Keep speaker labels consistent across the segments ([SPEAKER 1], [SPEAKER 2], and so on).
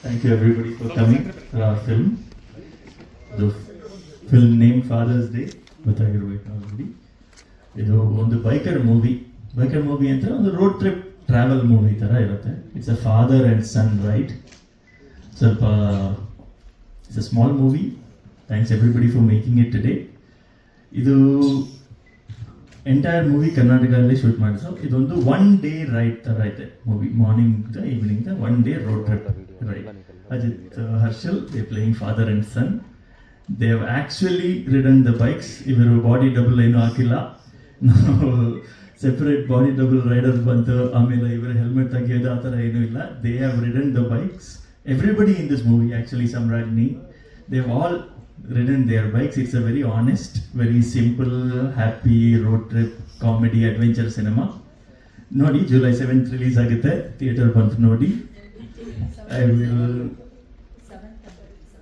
[SPEAKER 1] Thank you everybody for coming for our film. The film name Father's Day ಗೊತ್ತಾಗಿರ್ಬೇಕು already. ಇದು ಒಂದು biker movie ಅಂತ ಒಂದು road trip travel movie ಥರ ಇರುತ್ತೆ. It's a father and son right. ಸ್ವಲ್ಪ it's a small movie. Thanks everybody for making it today. ಇದು entire movie ಕರ್ನಾಟಕದಲ್ಲಿ ಶೂಟ್ ಮಾಡಿದ್ರು. ಇದೊಂದು ಒನ್ ಡೇ ರೈಡ್ ಥರ ಐತೆ movie. Morning evening one day road trip ride. Ajit Harshal, they're playing father and son. They have actually ridden the bikes. Ivaru body double ಏನು ಹಾಕಿಲ್ಲ. Separate body double rider ಬಂತು. ಆಮೇಲೆ ಇವರು helmet ತೆಗಿಯೋದು ಆ ಥರ ಏನೂ ಇಲ್ಲ. They have ridden the bikes. Everybody in this movie actually Samrajni, they've all ridden their bikes. It's a very honest, very simple, happy road trip, comedy, adventure cinema. ನೋಡಿ July 7th release ಆಗುತ್ತೆ. Theatre ಬಂತು ನೋಡಿ. I will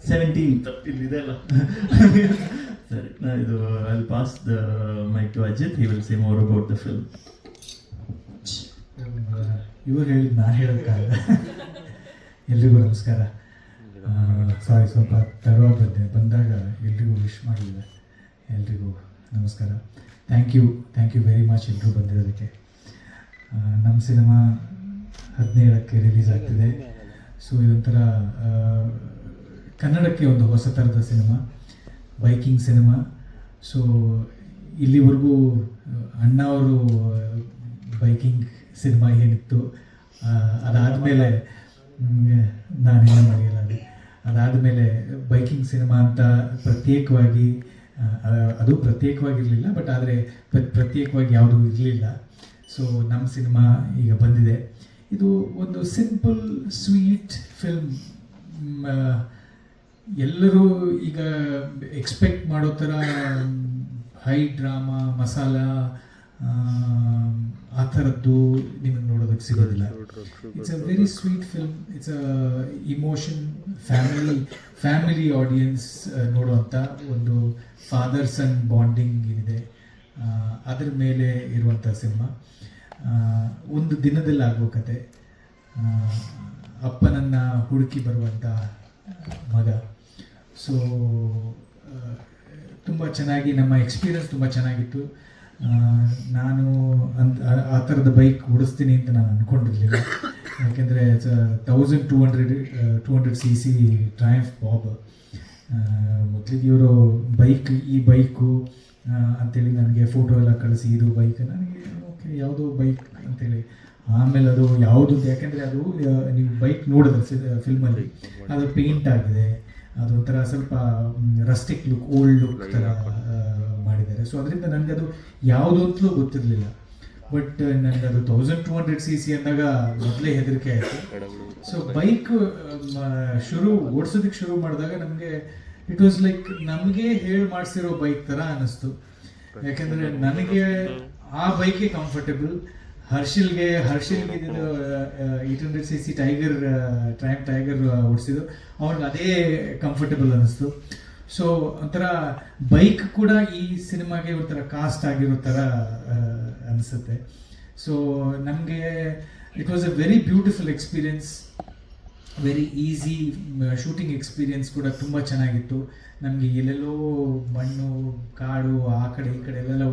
[SPEAKER 1] 17th ಇಲ್ಲಿದೆ ಅಲ್ಲ. ಸರಿ, ಇದು I'll pass the mic to Ajit. He will say more about the film.
[SPEAKER 2] ಇವರು ಹೇಳಿದ್ದು ನಾನು ಹೇಳೋಕ್ಕಾಗಲ್ಲ. ಎಲ್ರಿಗೂ ನಮಸ್ಕಾರ. ಸಾರಿ, ಸ್ವಲ್ಪ ತಡವಾಗಿ ಬಂದಾಗ ಎಲ್ರಿಗೂ ವಿಶ್ ಮಾಡಿದೆ. ಎಲ್ರಿಗೂ ನಮಸ್ಕಾರ. ಥ್ಯಾಂಕ್ ಯು ವೆರಿ ಮಚ್ ಎಲ್ರಿಗೂ ಬಂದಿರೋದಕ್ಕೆ. ನಮ್ಮ ಸಿನಿಮಾ 17ಕ್ಕೆ ರಿಲೀಸ್ ಆಗ್ತಿದೆ. ಸೊ ಇದೊಂಥರ ಕನ್ನಡಕ್ಕೆ ಒಂದು ಹೊಸ ಥರದ ಸಿನಿಮಾ, ಬೈಕಿಂಗ್ ಸಿನಿಮಾ. ಸೊ ಇಲ್ಲಿವರೆಗೂ ಅಣ್ಣ ಅವರು ಬೈಕಿಂಗ್ ಸಿನಿಮಾ ಏನಿತ್ತು, ಅದಾದಮೇಲೆ ನಾನೇನು ಮರೆಯಲ್ಲ. ಅದಾದಮೇಲೆ ಬೈಕಿಂಗ್ ಸಿನಿಮಾ ಅಂತ ಪ್ರತ್ಯೇಕವಾಗಿ, ಅದು ಪ್ರತ್ಯೇಕವಾಗಿರಲಿಲ್ಲ, ಬಟ್ ಆದರೆ ಪ್ರತ್ಯೇಕವಾಗಿ ಯಾವುದೂ ಇರಲಿಲ್ಲ. ಸೊ ನಮ್ಮ ಸಿನಿಮಾ ಈಗ ಬಂದಿದೆ. ಇದು ಒಂದು ಸಿಂಪಲ್ ಸ್ವೀಟ್ ಫಿಲ್ಮ್. ಎಲ್ಲರೂ ಈಗ ಎಕ್ಸ್ಪೆಕ್ಟ್ ಮಾಡೋ ಥರ ಹೈ ಡ್ರಾಮಾ, ಮಸಾಲ ಆ ಥರದ್ದು ನಿಮಗೆ ನೋಡೋದಕ್ಕೆ ಸಿಗೋದಿಲ್ಲ. It's a very sweet film. It's a emotion, family audience ನೋಡುವಂಥ ಒಂದು ಫಾದರ್ ಸನ್ ಬಾಂಡಿಂಗ್ ಏನಿದೆ ಅದ್ರ ಮೇಲೆ ಇರುವಂಥ ಸಿನಿಮಾ. ಒಂದು ದಿನದಲ್ಲಿ ಆಗೋ ಕತೆ. ಅಪ್ಪನನ್ನು ಹುಡುಕಿ ಬರುವಂಥ ಮಗ. ಸೊ ತುಂಬ ಚೆನ್ನಾಗಿ, ನಮ್ಮ ಎಕ್ಸ್ಪೀರಿಯನ್ಸ್ ತುಂಬ ಚೆನ್ನಾಗಿತ್ತು. ನಾನು ಆ ಥರದ ಬೈಕ್ ಓಡಿಸ್ತೀನಿ ಅಂತ ನಾನು ಅಂದ್ಕೊಂಡಿರಲಿಲ್ಲ. ಯಾಕೆಂದರೆ 1200 cc ಟ್ರಯಂಫ್ ಬಾಬ್. ಮೊದಲಿಗೆ ಇವರು ಈ ಬೈಕು ಅಂತೇಳಿ ನನಗೆ ಫೋಟೋ ಎಲ್ಲ ಕಳಿಸಿ, ಇದು ಬೈಕ್ ನನಗೆ ಓಕೆ ಯಾವುದೋ ಬೈಕ್ ಅಂತೇಳಿ. ಆಮೇಲೆ ಅದು ಯಾವುದು, ಯಾಕೆಂದರೆ ಅದು ನೀವು ಬೈಕ್ ನೋಡಿದ್ರೆ ಫಿಲ್ಮಲ್ಲಿ ಅದು ಪೇಂಟ್ ಆಗಿದೆ, ಅದೊಂಥರ ಸ್ವಲ್ಪ ರಸ್ಟಿಕ್ ಲುಕ್, ಓಲ್ಡ್ ಲುಕ್ ಥರ ಮಾಡಿದ್ದಾರೆ. ಸೊ ಅದರಿಂದ ನನಗೆ ಅದು ಯಾವುದು ಅಂತಲೂ ಗೊತ್ತಿರಲಿಲ್ಲ. ಬಟ್ ನನಗೆ ಅದು 1200 cc ಅಂದಾಗ ಮೊದಲೇ ಹೆದರಿಕೆ ಆಯಿತು. ಸೊ ಬೈಕ್ ಓಡಿಸೋದಕ್ಕೆ ಶುರು ಮಾಡಿದಾಗ ನಮಗೆ ಇಟ್ ವಾಸ್ ಲೈಕ್ ನಮಗೆ ಹೇಳಿ ಮಾಡಿಸಿರೋ ಬೈಕ್ ಥರ ಅನ್ನಿಸ್ತು. ಯಾಕೆಂದರೆ ನನಗೆ ಆ ಬೈಕೇ ಕಂಫರ್ಟೇಬಲ್. ಹರ್ಷಿಲ್ಗೆ ಇದು 800 cc ಟ್ರಯಂಫ್ ಟೈಗರ್ ಓಡಿಸಿದ್ದು, ಅವ್ರಿಗೆ ಅದೇ ಕಂಫರ್ಟೇಬಲ್ ಅನ್ನಿಸ್ತು. ಸೊ ಒಂಥರ ಬೈಕ್ ಕೂಡ ಈ ಸಿನಿಮಾಗೆ ಒಂಥರ ಕಾಸ್ಟ್ ಆಗಿರೋ ಥರ ಅನಿಸುತ್ತೆ. ಸೊ ನಮಗೆ it was a very beautiful experience, very easy shooting experience ಕೂಡ ತುಂಬ ಚೆನ್ನಾಗಿತ್ತು. ನಮಗೆ ಎಲ್ಲೆಲ್ಲೋ ಮಣ್ಣು, ಕಾಡು, ಆ ಕಡೆ ಈ ಕಡೆ ಎಲ್ಲೆಲ್ಲ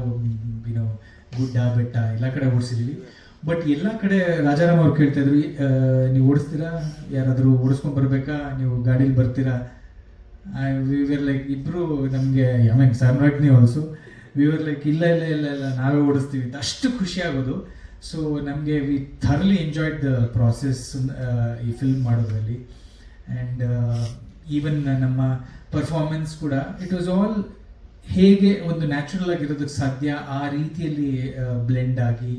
[SPEAKER 2] ಗುಡ್ಡ, ಬೆಟ್ಟ ಎಲ್ಲ ಕಡೆ ಓಡಿಸಿದ್ವಿ. ಬಟ್ ಎಲ್ಲ ಕಡೆ ರಾಜಾರಾಮ್ ಅವ್ರು ಕೇಳ್ತಾಯಿದ್ರು, ನೀವು ಓಡಿಸ್ತೀರಾ, ಯಾರಾದರೂ ಓಡಿಸ್ಕೊಂಡು ಬರಬೇಕಾ, ನೀವು ಗಾಡೀಲಿ ಬರ್ತೀರಾ? ವಿ ವರ್ ಲೈಕ್, ಇಬ್ಬರು ನಮಗೆ Samrajni also, we were like ಇಲ್ಲ ನಾವೇ ಓಡಿಸ್ತೀವಿ ಅಂತ. ಅಷ್ಟು ಖುಷಿ ಆಗೋದು. ಸೊ ನಮಗೆ ವಿ ಥರ್ಲಿ ಎಂಜಾಯ್ಡ್ ದ ಪ್ರಾಸೆಸ್ ಈ ಫಿಲ್ಮ್ ಮಾಡೋದ್ರಲ್ಲಿ. ಆ್ಯಂಡ್ ಈವನ್ ನಮ್ಮ ಪರ್ಫಾರ್ಮೆನ್ಸ್ ಕೂಡ ಇಟ್ ವಾಸ್ ಆಲ್ ಹೇಗೆ ಒಂದು ನ್ಯಾಚುರಲ್ ಆಗಿರೋದಕ್ಕೆ ಸಾಧ್ಯ ಆ ರೀತಿಯಲ್ಲಿ ಬ್ಲೆಂಡ್ ಆಗಿ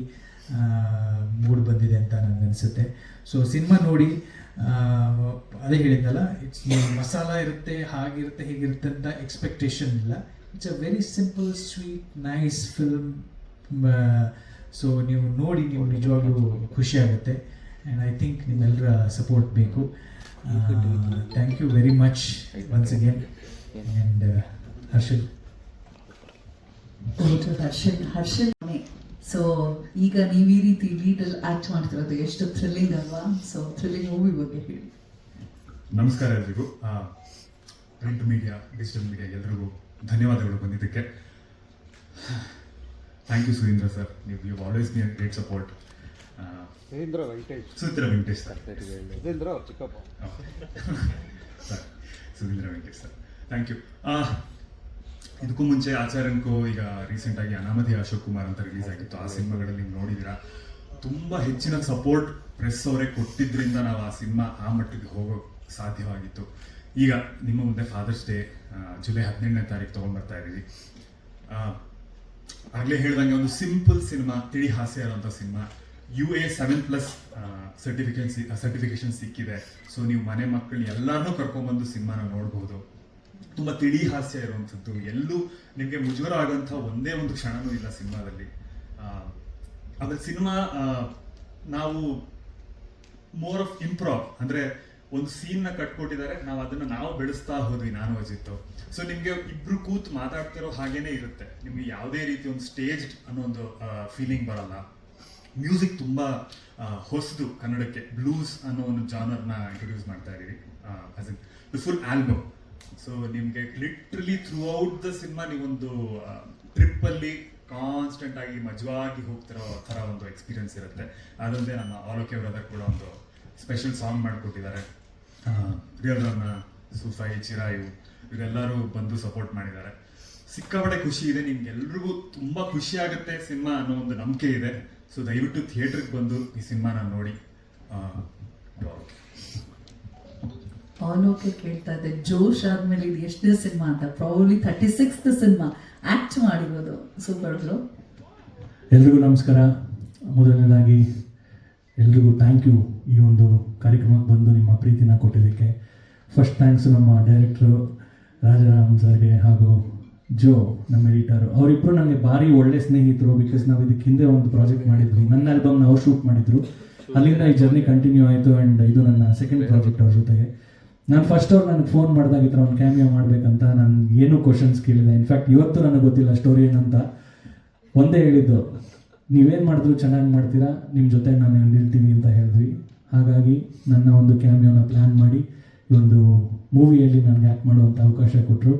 [SPEAKER 2] ಮೂಡ್ ಬಂದಿದೆ ಅಂತ ನನಗೆ ಅನಿಸುತ್ತೆ. ಸೊ ಸಿನಿಮಾ ನೋಡಿ, ಅದೇ ಹೇಳಿದ್ನಲ್ಲ, ಇಟ್ಸ್ ಮಸಾಲ ಇರುತ್ತೆ, ಹಾಗಿರುತ್ತೆ, ಹೀಗಿರುತ್ತೆ ಅಂತ ಎಕ್ಸ್ಪೆಕ್ಟೇಷನ್ ಇಲ್ಲ. It's a very simple, sweet, nice film. So ನೀವು ನೋಡಿ, ನೀವು ನಿಜವಾಗ್ಲೂ ಖುಷಿ ಆಗುತ್ತೆ. ಆ್ಯಂಡ್ ಐ ಥಿಂಕ್ ನಿಮ್ಮೆಲ್ಲರ ಸಪೋರ್ಟ್ ಬೇಕು. Thank you very much once again. And Harshal.
[SPEAKER 3] Harshal so ಈಗ ನೀವು ಈ ರೀತಿ ಲೀಡಲ್ಲಿ ಆಕ್ಟ್ ಮಾಡ್ತಿರೋದು ಎಷ್ಟು ಥ್ರಿಲ್ಲಿಂಗ್ ಅಲ್ವಾ? ಸೊ ಥ್ರಿಲ್ಲಿಂಗ್ ಮೂವಿ ಬಗ್ಗೆ ಹೇಳಿ.
[SPEAKER 4] ನಮಸ್ಕಾರ ಎಲ್ರಿಗೂ. ಪ್ರಿಂಟ್ ಮೀಡಿಯಾ, ಡಿಜಿಟಲ್ ಮೀಡಿಯಾ ಎಲ್ರಿಗೂ ಧನ್ಯವಾದಗಳು ಬಂದಿದ್ದಕ್ಕೆ. Thank you Sudheendra sir, you always be a great support.
[SPEAKER 5] Sudheendra Venkatesh
[SPEAKER 4] sir,
[SPEAKER 5] Sudheendra ಚಿಕ್ಕಪ್ಪ
[SPEAKER 4] sir, Sudheendra Venkatesh sir, thank you. ಇದಕ್ಕೂ ಮುಂಚೆ ಆಚಾರ್ಯನ್ಕೋ, ಈಗ ರೀಸೆಂಟಾಗಿ ಅನಾಮಧಿ ಅಶೋಕ್ ಕುಮಾರ್ ಅಂತ ರಿಲೀಸ್ ಆಗಿತ್ತು. ಆ ಸಿನಿಮಾಗಳಲ್ಲಿ ನೀವು ನೋಡಿದ್ದೀರಾ, ತುಂಬ ಹೆಚ್ಚಿನ ಸಪೋರ್ಟ್ ಪ್ರೆಸ್ ಅವರೇ ಕೊಟ್ಟಿದ್ದರಿಂದ ನಾವು ಆ ಸಿನಿಮಾ ಆ ಮಟ್ಟಿಗೆ ಹೋಗೋಕೆ ಸಾಧ್ಯವಾಗಿತ್ತು. ಈಗ ನಿಮ್ಮ ಮುಂದೆ ಫಾದರ್ಸ್ ಡೇ ಜುಲೈ 17ನೇ ತಾರೀಕು ತೊಗೊಂಡ್ಬರ್ತಾ ಇದ್ದೀವಿ. ಆಗಲೇ ಹೇಳ್ದಂಗೆ ಒಂದು ಸಿಂಪಲ್ ಸಿನಿಮಾ, ತಿಳಿ ಹಾಸ್ಯ ಇರುವಂಥ ಸಿನಿಮಾ. UA 7+ ಸರ್ಟಿಫಿಕೇಶನ್ ಸಿಕ್ಕಿದೆ. ಸೊ ನೀವು ಮನೆ ಮಕ್ಕಳು ಎಲ್ಲರನ್ನೂ ಕರ್ಕೊಂಡ್ಬಂದು ಸಿನಿಮಾನ ನೋಡ್ಬೋದು. ತುಂಬ ತಿಳಿ ಹಾಸ್ಯ ಇರುವಂಥದ್ದು, ಎಲ್ಲೂ ನಿಮಗೆ ಮುಜುಗರ ಆಗೋಂಥ ಒಂದೇ ಒಂದು ಕ್ಷಣನೂ ಇಲ್ಲ ಸಿನಿಮಾದಲ್ಲಿ. ಆಮೇಲೆ ಸಿನಿಮಾ ನಾವು ಮೋರ್ ಆಫ್ ಇಂಪ್ರೂವ್, ಅಂದರೆ ಒಂದು ಸೀನ್ನ ಕಟ್ಕೊಟ್ಟಿದ್ದಾರೆ, ನಾವು ಬೆಳೆಸ್ತಾ ಹೋದ್ವಿ ನಾನು ಅಜಿತ್ತು. ಸೊ ನಿಮಗೆ ಇಬ್ರು ಕೂತ್ ಮಾತಾಡ್ತಿರೋ ಹಾಗೇನೆ ಇರುತ್ತೆ, ನಿಮ್ಗೆ ಯಾವುದೇ ರೀತಿ ಒಂದು ಸ್ಟೇಜ್ ಅನ್ನೋ ಒಂದು ಫೀಲಿಂಗ್ ಬರಲ್ಲ. ಮ್ಯೂಸಿಕ್ ತುಂಬ ಹೊಸದು ಕನ್ನಡಕ್ಕೆ, ಬ್ಲೂಸ್ ಅನ್ನೋ ಒಂದು ಜಾನರ್ನ ಇಂಟ್ರೊಡ್ಯೂಸ್ ಮಾಡ್ತಾ ಇದ್ದೀವಿ, as in the full album. So ನಿಮಗೆ literally throughout the cinema ನೀವೊಂದು ಟ್ರಿಪ್ಪಲ್ಲಿ ಕಾನ್ಸ್ಟೆಂಟ್ ಆಗಿ ಮಜವಾಗಿ ಹೋಗ್ತಿರೋ ಥರ ಒಂದು ಎಕ್ಸ್ಪೀರಿಯನ್ಸ್ ಇರುತ್ತೆ. ಅದಲ್ಲದೆ ನಮ್ಮ ಆಲೋಕೆ ಬ್ರದರ್ ಕೂಡ ಒಂದು ಸ್ಪೆಷಲ್ ಸಾಂಗ್ ಮಾಡಿಕೊಟ್ಟಿದ್ದಾರೆ. ರಿಯಲ್ ರನ್ನ, ಸುಫೈ, ಚಿರಾಯು ಇವರೆಲ್ಲರೂ ಬಂದು ಸಪೋರ್ಟ್ ಮಾಡಿದ್ದಾರೆ. ಸಿಕ್ಕಾಪಟ್ಟೆ ಖುಷಿ ಇದೆ, ನಿಮ್ಗೆಲ್ರಿಗೂ ತುಂಬ ಖುಷಿ ಆಗುತ್ತೆ ಸಿನಿಮಾ ಅನ್ನೋ ಒಂದು ನಂಬಿಕೆ ಇದೆ. ಸೊ ದಯವಿಟ್ಟು ಥಿಯೇಟ್ರಿಗೆ ಬಂದು ಈ ಸಿನಿಮಾನ ನೋಡಿ.
[SPEAKER 3] ಆಲೋಕೆ ಕೇಳ್ತಾ ಇದೆ, ಜೋಶ್ ಆದ್ಮೇಲೆ ಇದು ಎಷ್ಟನೇ ಸಿನಿಮಾ ಅಂತ? ಪ್ರಾಬಬ್ಲಿ 36th ಸಿನಿಮಾ ಆಕ್ಟ್ ಮಾಡಿರೋದು. Super bro.
[SPEAKER 2] ಎಲ್ರಿಗೂ ನಮಸ್ಕಾರ. ಮೊದಲನೇದಾಗಿ ಎಲ್ರಿಗೂ ಥ್ಯಾಂಕ್ ಯು ಈ ಒಂದು ಕಾರ್ಯಕ್ರಮಕ್ಕೆ ಬಂದು ನಿಮ್ಮ ಪ್ರೀತಿನ ಕೊಟ್ಟಿದ್ದಕ್ಕೆ. ಫಸ್ಟ್ ಥ್ಯಾಂಕ್ಸ್ ನಮ್ಮ ಡೈರೆಕ್ಟ್ರು ರಾಜಾರಾಮ್ ಸರ್ಗೆ ಹಾಗೂ ಜೋ ನಮ್ಮ ಎಡಿಟರು. ಅವರಿಬ್ಬರು ನನಗೆ ಭಾರಿ ಒಳ್ಳೆ ಸ್ನೇಹಿತರು. ಬಿಕಾಸ್ ನಾವು ಇದಕ್ಕೆ ಹಿಂದೆ ಒಂದು ಪ್ರಾಜೆಕ್ಟ್ ಮಾಡಿದ್ವಿ, ನನ್ನ ಆಲ್ಬಮ್ನ ಅವ್ರು ಶೂಟ್ ಮಾಡಿದ್ರು. ಅಲ್ಲಿಂದ ಈ ಜರ್ನಿ ಕಂಟಿನ್ಯೂ ಆಯಿತು. ಆ್ಯಂಡ್ ಇದು ನನ್ನ ಸೆಕೆಂಡ್ ಪ್ರಾಜೆಕ್ಟ್ ಅವ್ರ ಜೊತೆಗೆ. ನಾನು ಫಸ್ಟ್ ಅವ್ರು ನನಗೆ ಫೋನ್ ಮಾಡಿದಾಗ ಈ ಥರ ಒಂದು ಕ್ಯಾಮಿಯೋ ಮಾಡಬೇಕಂತ ನಾನು ಏನೂ ಕ್ವಶನ್ಸ್ ಕೇಳಿದೆ. ಇನ್ಫ್ಯಾಕ್ಟ್ ಇವತ್ತು ನನಗೆ ಗೊತ್ತಿಲ್ಲ ಸ್ಟೋರಿ ಏನಂತ. ಒಂದೇ ಹೇಳಿದ್ದು, ನೀವೇನು ಮಾಡಿದ್ರು ಚೆನ್ನಾಗಿ ಮಾಡ್ತೀರಾ, ನಿಮ್ಮ ಜೊತೆ ನಾನು ನಿಲ್ತೀನಿ ಅಂತ ಹೇಳಿದ್ವಿ. ಹಾಗಾಗಿ ನನ್ನ ಒಂದು ಕ್ಯಾಮಿಯೋನ ಪ್ಲ್ಯಾನ್ ಮಾಡಿ ಈ ಒಂದು ಮೂವಿಯಲ್ಲಿ ನನಗೆ ಆ್ಯಕ್ಟ್ ಮಾಡುವಂಥ ಅವಕಾಶ ಕೊಟ್ಟರು.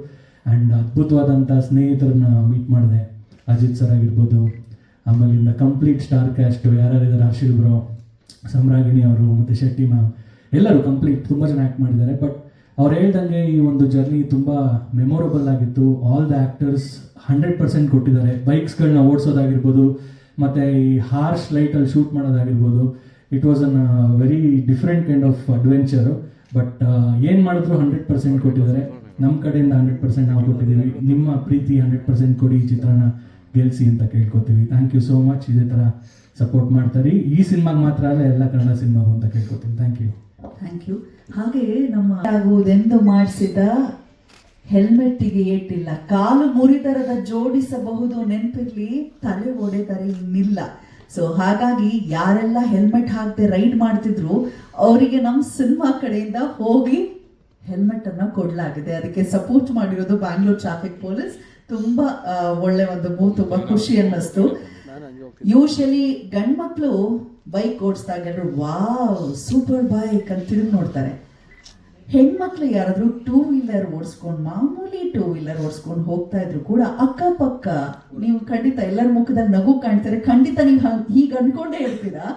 [SPEAKER 2] ಆ್ಯಂಡ್ ಅದ್ಭುತವಾದಂಥ ಸ್ನೇಹಿತರನ್ನ ಮೀಟ್ ಮಾಡಿದೆ. ಅಜಿತ್ ಸರ್ ಆಗಿರ್ಬೋದು, ಆಮೇಲಿಂದ ಕಂಪ್ಲೀಟ್ ಸ್ಟಾರ್ ಕ್ಯಾಸ್ಟು ಯಾರ್ಯಾರಿದ್ದಾರೆ, ಹರ್ಷಿಲ್ ಬ್ರೋ, ಸಮ್ರಾಗಿಣಿ ಅವರು, ಮತ್ತು ಶೆಟ್ಟಿ ಮ್ಯಾಮ್, ಎಲ್ಲರೂ ಕಂಪ್ಲೀಟ್ ತುಂಬ ಜನ ಆ್ಯಕ್ಟ್ ಮಾಡಿದ್ದಾರೆ. ಬಟ್ ಅವ್ರು ಹೇಳ್ದಂಗೆ ಈ ಒಂದು ಜರ್ನಿ ತುಂಬ ಮೆಮೊರಬಲ್ ಆಗಿತ್ತು. ಆಲ್ ದ ಆ್ಯಕ್ಟರ್ಸ್ 100% ಕೊಟ್ಟಿದ್ದಾರೆ. ಬೈಕ್ಸ್ಗಳನ್ನ ಓಡಿಸೋದಾಗಿರ್ಬೋದು, ಮತ್ತು ಈ ಹಾರ್ಶ್ ಲೈಟಲ್ಲಿ ಶೂಟ್ ಮಾಡೋದಾಗಿರ್ಬೋದು. It was an very different kind of adventure. But ಏನು ಮಾಡಿದ್ರು 100% ಕೊಟ್ಟಿದ್ದಾರೆ. ನಮ್ಮ ಕಡೆಯಿಂದ 100% ನಾವು ಕೊಟ್ಟಿದ್ದೀವಿ. ನಿಮ್ಮ ಪ್ರೀತಿ 100% ಕೊಡಿ, ಈ ಚಿತ್ರನ ಗೆಲ್ಲಿಸಿ ಅಂತ ಕೇಳ್ಕೊತೀವಿ. Thank you so much. ಇದೇ ಥರ ಸಪೋರ್ಟ್ ಮಾಡ್ತಾರೆ. ಈ ಸಿನಿಮಾಗೆ ಮಾತ್ರ ಅಲ್ಲ, ಎಲ್ಲ ಕನ್ನಡ ಸಿನಿಮಾಗೂ ಅಂತ ಕೇಳ್ಕೊತೀನಿ. Thank you.
[SPEAKER 3] Thank you. ಹಾಗೆ ನಮ್ಮ ಆಗುವುದೆಂದು ಮಾಡಿಸಿದ ಹೆಲ್ಮೆಟ್ಟಿಗೆ ಏಟಿಲ್ಲ, ಕಾಲು ಮುರಿದರದ ಜೋಡಿಸಬಹುದು ನೆನಪಿರ್ಲಿ, ತಲೆ ಒಡೆದರೆ ಇನ್ನಿಲ್ಲ. ಸೊ ಹಾಗಾಗಿ ಯಾರೆಲ್ಲ ಹೆಲ್ಮೆಟ್ ಹಾಕದೆ ರೈಡ್ ಮಾಡ್ತಿದ್ರು ಅವರಿಗೆ ನಮ್ಮ ಸಿನಿಮಾ ಕಡೆಯಿಂದ ಹೋಗಿ ಹೆಲ್ಮೆಟ್ ಅನ್ನ ಕೊಡಲಾಗಿದೆ. ಅದಕ್ಕೆ ಸಪೋರ್ಟ್ ಮಾಡಿರೋದು ಬ್ಯಾಂಗ್ಳೂರ್ ಟ್ರಾಫಿಕ್ ಪೊಲೀಸ್. ತುಂಬಾ ಒಳ್ಳೆ ಒಂದು ಮೂವ್, ತುಂಬಾ ಖುಷಿ ಅನ್ನಿಸ್ತು. ಯೂಶಲಿ ಗಂಡ್ಮಕ್ಳು ಬೈಕ್ ಓಡಿಸಿದಾಗ ಎಲ್ಲರೂ ವಾವ್ ಸೂಪರ್ ಬೈಕ್ ಅಂತ ತಿರುಗಿ ನೋಡ್ತಾರೆ. ಹೆಣ್ಮಕ್ಳು ಯಾರಾದ್ರೂ 2 ವೀಲರ್ ಓಡಿಸ್ಕೊಂಡು, ಮಾಮೂಲಿ 2 ವೀಲರ್ ಓಡಿಸ್ಕೊಂಡು ಹೋಗ್ತಾ ಇದ್ರು ಕೂಡ ಅಕ್ಕಪಕ್ಕ ನೀವು ಖಂಡಿತ ಎಲ್ಲರ ಮುಖದಲ್ಲಿ ನಗು ಕಾಣ್ತಾರೆ. ಖಂಡಿತ ನೀವು ಹೀಗೆ ಅನ್ಕೊಂಡೇ ಇರ್ತೀರಾ.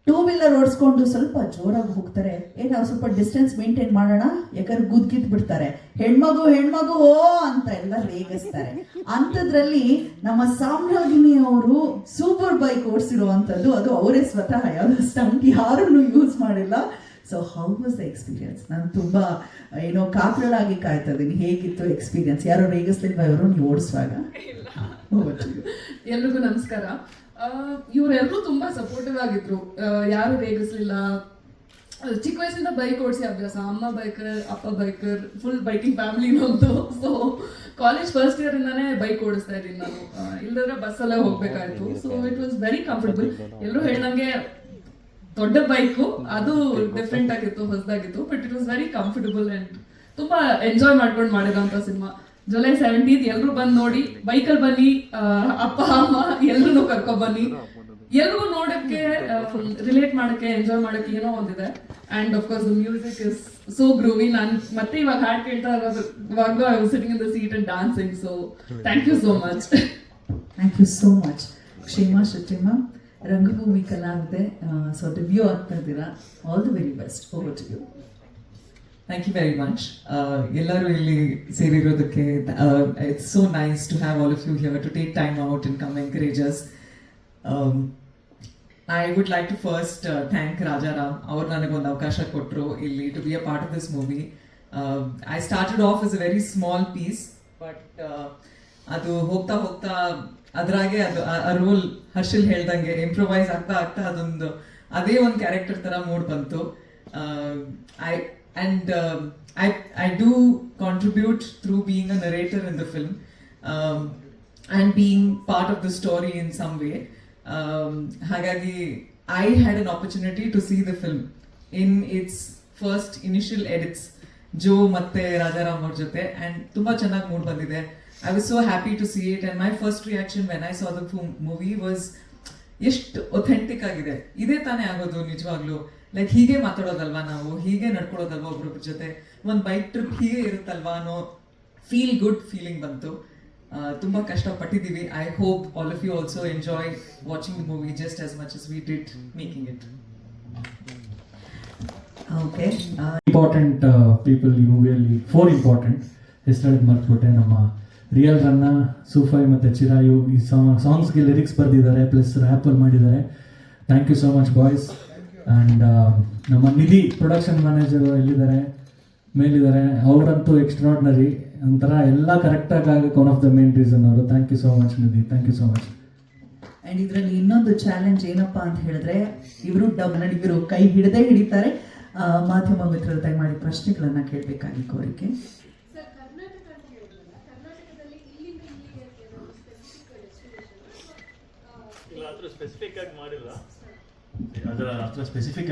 [SPEAKER 3] 2 ವೀಲರ್ ಓಡಿಸ್ಕೊಂಡು ಸ್ವಲ್ಪ ಜೋರಾಗಿ ಹೋಗ್ತಾರೆ. ನಾವು ಸ್ವಲ್ಪ ಡಿಸ್ಟೆನ್ಸ್ ಮೇಂಟೈನ್ ಮಾಡೋಣ, ಯಾಕಂದ್ರೆ ಗುದ್ಗಿದ್ ಬಿಡ್ತಾರೆ. ಹೆಣ್ಮಗು ಓ ಅಂತ ಎಲ್ಲ ರೇಗಿಸ್ತಾರೆ. ಅಂಥದ್ರಲ್ಲಿ ನಮ್ಮ ಸಾಮ್ರಾಗಿಣಿ ಅವರು ಸೂಪರ್ ಬೈಕ್ ಓಡಿಸಿರುವಂಥದ್ದು, ಅದು ಅವರೇ ಸ್ವತಃ ಯಾವುದೋ ಸ್ಟಂಟ್ ಯಾರನ್ನು ಯೂಸ್ ಮಾಡಿಲ್ಲ. So how was the experience? ನಾನು ತುಂಬಾ ಕಾತರಳಾಗಿ ಕಾಯ್ತಾ ಇದ್ದೀನಿ. ಹೇಗಿತ್ತು ಎಕ್ಸ್ಪೀರಿಯನ್ಸ್? ಯಾರೋ ರೇಗಿಸ್ಲಿಲ್ವಾ ಇವರು ನೀವು ಓಡಿಸುವಾಗ?
[SPEAKER 6] ಎಲ್ರಿಗೂ ನಮಸ್ಕಾರ. ಇವರೆಲ್ಲರೂ ತುಂಬಾ ಸಪೋರ್ಟಿವ್ ಆಗಿದ್ರು, ಯಾರು ರೇಗಿಸ್ಲಿಲ್ಲ. ಚಿಕ್ಕ ವಯಸ್ಸಿಂದ ಬೈಕ್ ಓಡಿಸಿ ಅಭ್ಯಾಸ. ಅಮ್ಮ ಬೈಕರ್, ಅಪ್ಪ ಬೈಕರ್, ಫುಲ್ ಬೈಕಿಂಗ್ ಫ್ಯಾಮಿಲಿ ನಮ್ದು. ಸೊ ಕಾಲೇಜ್ ಫಸ್ಟ್ ಇಯರ್ ಇಂದಾನೇ ಬೈಕ್ ಓಡಿಸ್ತಾ ಇದ್ದೀನಿ ನಾನು. ಇಲ್ಲದ್ರೆ ಬಸ್ಸಲ್ಲೇ ಹೋಗ್ಬೇಕಾಯ್ತು. So it was very comfortable. ಎಲ್ಲರೂ ಹೇಳ್ದಂಗೆ ದೊಡ್ಡ ಬೈಕು, ಅದು ಡಿಫ್ರೆಂಟ್ ಆಗಿತ್ತು, ಹೊಸದಾಗಿತ್ತು. But it was very comfortable and ತುಂಬಾ ಎಂಜಾಯ್ ಮಾಡ್ಕೊಂಡು ಮಾಡಿರೋಂಥ ಸಿನಿಮಾ. ಜುಲೈ 17th ಎಲ್ಲರೂ ಬಂದು ನೋಡಿ, ಬೈಕಲ್ಲಿ ಬನ್ನಿ, ಅಪ್ಪ ಅಮ್ಮ ಎಲ್ಲರೂ ಕರ್ಕೊಂಡ್ ಬನ್ನಿ. ಎಲ್ರಿಗೂ ನೋಡಕ್ಕೆ ಫುಲ್ ರಿಲೇಟ್ ಮಾಡಕ್ಕೆ ಎಂಜಾಯ್ ಮಾಡಕ್ಕೆ ಏನೋ ಒಂದಿದೆ and of course the music is so groovy. ನಾನು ಮತ್ತೆ ಇವಾಗ ಹಾಡು ಕೇಳ್ತಾ ಇರುವಾಗಲೂ I was sitting in the seat and dancing. So thank you so much.
[SPEAKER 3] Thank you so much. Kshema Shetty ma'am, ರಂಗಭೂಮಿ ಕಲಾವಿದೆ, ಸೊ ಡೆಬ್ಯೂ ಆಗ್ತಾ ಇದ್ದೀರಾ. All the very best. Over to you.
[SPEAKER 7] Thank you very much. ಎಲ್ಲರೂ ಇಲ್ಲಿ ಸೇರಿರೋದಕ್ಕೆ it's so nice to have all of you here to take time out and come encourage us. I would like to first thank Rajaram. ಅವ್ರು ನನಗೊಂದು ಅವಕಾಶ ಕೊಟ್ಟರು ಇಲ್ಲಿ to be a part of this movie. I started off as a very small piece, but ಅದು ಹೋಗ್ತಾ ಹೋಗ್ತಾ ಅದ್ರಾಗೆ ಅದು ಆ ರೋಲ್ ಹರ್ಷಿಲ್ ಹೇಳ್ದಂಗೆ ಇಂಪ್ರೊವೈಸ್ ಆಗ್ತಾ ಆಗ್ತಾ ಅದೊಂದು ಅದೇ ಒಂದು ಕ್ಯಾರೆಕ್ಟರ್ ತರ ಮೂಡ್ ಬಂತು. I do contribute through being a narrator in the film and being part of the story in some way. Hagagi, I had an opportunity to see the film in its first initial edits. Joe matte Rajaram avar jote, and tumba chennag mood bandide. I was so happy to see it, and my first reaction when I saw the movie was ಎಷ್ಟು authentic ಆಗಿದೆ. ಇದೇ ತಾನೇ ಆಗೋದು ನಿಜವಾಗ್ಲೂ. Like ಹೀಗೆ ಮಾತಾಡೋದಲ್ವಾ ನಾವು, ಹೀಗೆ ನಡ್ಕೊಳ್ಳೋದಲ್ವಾ ಒಬ್ರೊಬ್ರ ಜೊತೆ, ಒಂದು ಬೈಕ್ ಟ್ರಿಪ್ ಹೀಗೆ ಇರುತ್ತಲ್ವಾ ಅನ್ನೋ ಫೀಲ್ ಗುಡ್ ಫೀಲಿಂಗ್ ಬಂತು. ತುಂಬಾ ಕಷ್ಟಪಟ್ಟಿದ್ದೀವಿ. I hope all of you also enjoy watching the movie just as much as we did making it.
[SPEAKER 3] Okay.
[SPEAKER 2] Important people ಈ ಮೂವಿಯಲ್ಲಿ 4 ಇಂಪಾರ್ಟೆಂಟ್ ಹೆಸರು ಮರ್ತ್ಬಿಟ್ಟೆ. ನಮ್ಮ ರಿಯಲ್ ರನ್ನ, ಸೂಫೈ ಮತ್ತು ಚಿರಾಯು ಈ ಸಾಂಗ್ಸ್ಗೆ ಲಿರಿಕ್ಸ್ ಬರೆದಿದ್ದಾರೆ, ಪ್ಲಸ್ ರ್ಯಾಪಲ್ಲಿ ಮಾಡಿದ್ದಾರೆ. Thank you so much boys. And ನಮ್ಮ ನಿಧಿ ಪ್ರೊಡಕ್ಷನ್ ಮ್ಯಾನೇಜರು ಎಲ್ಲಿದ್ದಾರೆ, ಮೇಲಿದ್ದಾರೆ, ಅವರಂತೂ ಎಕ್ಸ್ಟ್ರಾರ್ಡ್ನರಿ. ಒಂಥರ ಎಲ್ಲ ಕರೆಕ್ಟಾಗಿ ಆಗಕ್ಕೆ one of the main reason ಅವರು. Thank you so much Nidhi, thank you so much.
[SPEAKER 3] And ಇದರಲ್ಲಿ ಇನ್ನೊಂದು ಚಾಲೆಂಜ್ ಏನಪ್ಪಾ ಅಂತ ಹೇಳಿದ್ರೆ, ಇವರು ಕೈ ಹಿಡದೇ ಹಿಡಿತಾರೆ. ಮಾಧ್ಯಮ ಮಿತ್ರರು ದಯಮಾಡಿ ಪ್ರಶ್ನೆಗಳನ್ನ ಕೇಳಬೇಕಾಗಿ ಕೋರಿಕೆ.
[SPEAKER 1] ಸ್ಪೆಸಿಫಿಕ್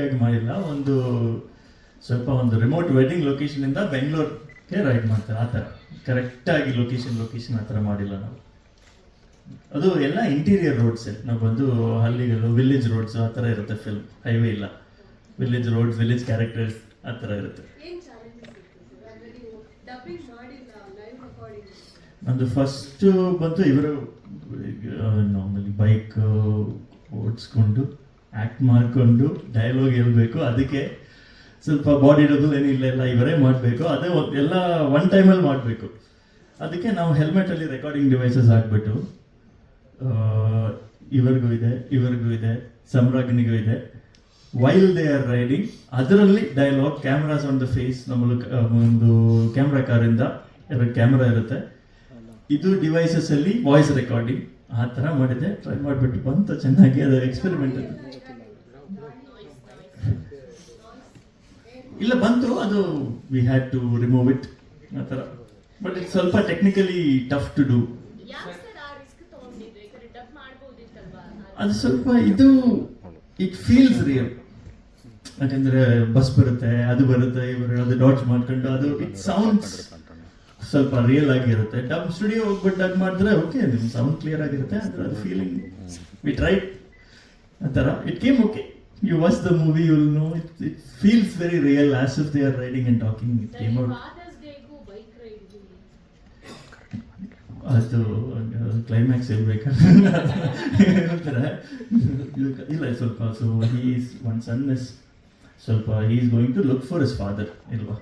[SPEAKER 1] ಆಗಿ ಮಾಡಿಲ್ಲ. ಒಂದು ಸ್ವಲ್ಪ ಒಂದು ರಿಮೋಟ್ ವೆಡ್ಡಿಂಗ್ ಲೊಕೇಶನ್ ಇಂದ ಬೆಂಗಳೂರಿಗೆ ರೈಡ್ ಮಾಡ್ತಾರೆ, ಆ ಥರ ಕರೆಕ್ಟಾಗಿ ಲೊಕೇಶನ್ ಆ ಥರ ಮಾಡಿಲ್ಲ ನಾವು. ಅದು ಎಲ್ಲ ಇಂಟೀರಿಯರ್ ರೋಡ್ಸ್. ನಾವು ಬಂದು ಹಳ್ಳಿಗಳು, ವಿಲೇಜ್ ರೋಡ್ಸ್ ಆ ಥರ ಇರುತ್ತೆ ಫಿಲ್ಮ್. ಹೈವೇ ಇಲ್ಲ, ವಿಲೇಜ್ ರೋಡ್ಸ್, ವಿಲೇಜ್ ಕ್ಯಾರೆಕ್ಟರ್ಸ್ ಆ ಥರ ಇರುತ್ತೆ. ನಂದು ಫಸ್ಟ್ ಬಂತು ಇವರು ನಾರ್ಮಲಿ ಬೈಕ್ ಓಡಿಸ್ಕೊಂಡು ಆ್ಯಕ್ಟ್ ಮಾಡಿಕೊಂಡು ಡೈಲಾಗ್ ಹೇಳ್ಬೇಕು. ಅದಕ್ಕೆ ಸ್ವಲ್ಪ ಬಾಡಿ ಡಬಲ್ ಏನಿಲ್ಲ, ಎಲ್ಲ ಇವರೇ ಮಾಡಬೇಕು. ಅದೇ ಎಲ್ಲ ಒನ್ ಟೈಮಲ್ಲಿ ಮಾಡಬೇಕು. ಅದಕ್ಕೆ ನಾವು ಹೆಲ್ಮೆಟಲ್ಲಿ ರೆಕಾರ್ಡಿಂಗ್ ಡಿವೈಸಸ್ ಹಾಕ್ಬಿಟ್ಟು, ಇವರಿಗೂ ಇದೆ, ಸಮ್ರಾಗ್ನಿಗೂ ಇದೆ, ವೈಲ್ ದೇ ಆರ್ ರೈಡಿಂಗ್ ಅದರಲ್ಲಿ dialogue, cameras on the face. ನಮ್ಮಲ್ಲಿ ಒಂದು ಕ್ಯಾಮ್ರಾ ಕಾರಿಂದ 2 ಕ್ಯಾಮ್ರಾ ಇರುತ್ತೆ. ಇದು ಡಿವೈಸಸ್ ಅಲ್ಲಿ ವಾಯ್ಸ್ ರೆಕಾರ್ಡಿಂಗ್ ಆ ಥರ ಮಾಡಿದೆ. ಟ್ರೈ ಮಾಡಿಬಿಟ್ಟು ಬಂತು ಚೆನ್ನಾಗಿ. ಅದು ಎಕ್ಸ್ಪೆರಿಮೆಂಟ್ ಇಲ್ಲ ಬಂತು, ಅದು we had to remove it ಆ ಥರ. ಬಟ್ ಇಟ್ ಸ್ವಲ್ಪ ಟೆಕ್ನಿಕಲಿ ಟಫ್ ಟು ಡೂ. ಅದು ಸ್ವಲ್ಪ ಇದು ಇಟ್ ಫೀಲ್ಸ್ ರಿಯಲ್. ಯಾಕಂದ್ರೆ ಬಸ್ ಬರುತ್ತೆ, ಅದು ಬರುತ್ತೆ, ಇವರು ಅದು ಡಾಟ್ಸ್ ಮಾಡ್ಕೊಂಡು ಅದು ಇಟ್ ಸೌಂಡ್ಸ್ ಸ್ವಲ್ಪ ರಿಯಲ್ ಆಗಿರುತ್ತೆ. ಡಬ್ ಸ್ಟುಡಿಯೋ ಹೋಗ್ಬಿಟ್ಟು ಡಬ್ ಮಾಡಿದ್ರೆ ಓಕೆ, ನಿಮ್ಮ ಸೌಂಡ್ ಕ್ಲಿಯರ್ ಆಗಿರುತ್ತೆ. ಅದರ ಫೀಲಿಂಗ್ ವಿ ಟ್ರೈಡ್ ಆ ಥರ. It came okay. You watch the movie, you will know it feels very real, as if they are riding and talking. It came out. ಅದು climax ಹೇಳ್ಬೇಕಾದ್ರೆ ಇಲ್ಲ ಸ್ವಲ್ಪ. So he's one son is ಸ್ವಲ್ಪ he is going to look for his father ಇಲ್ವಾ.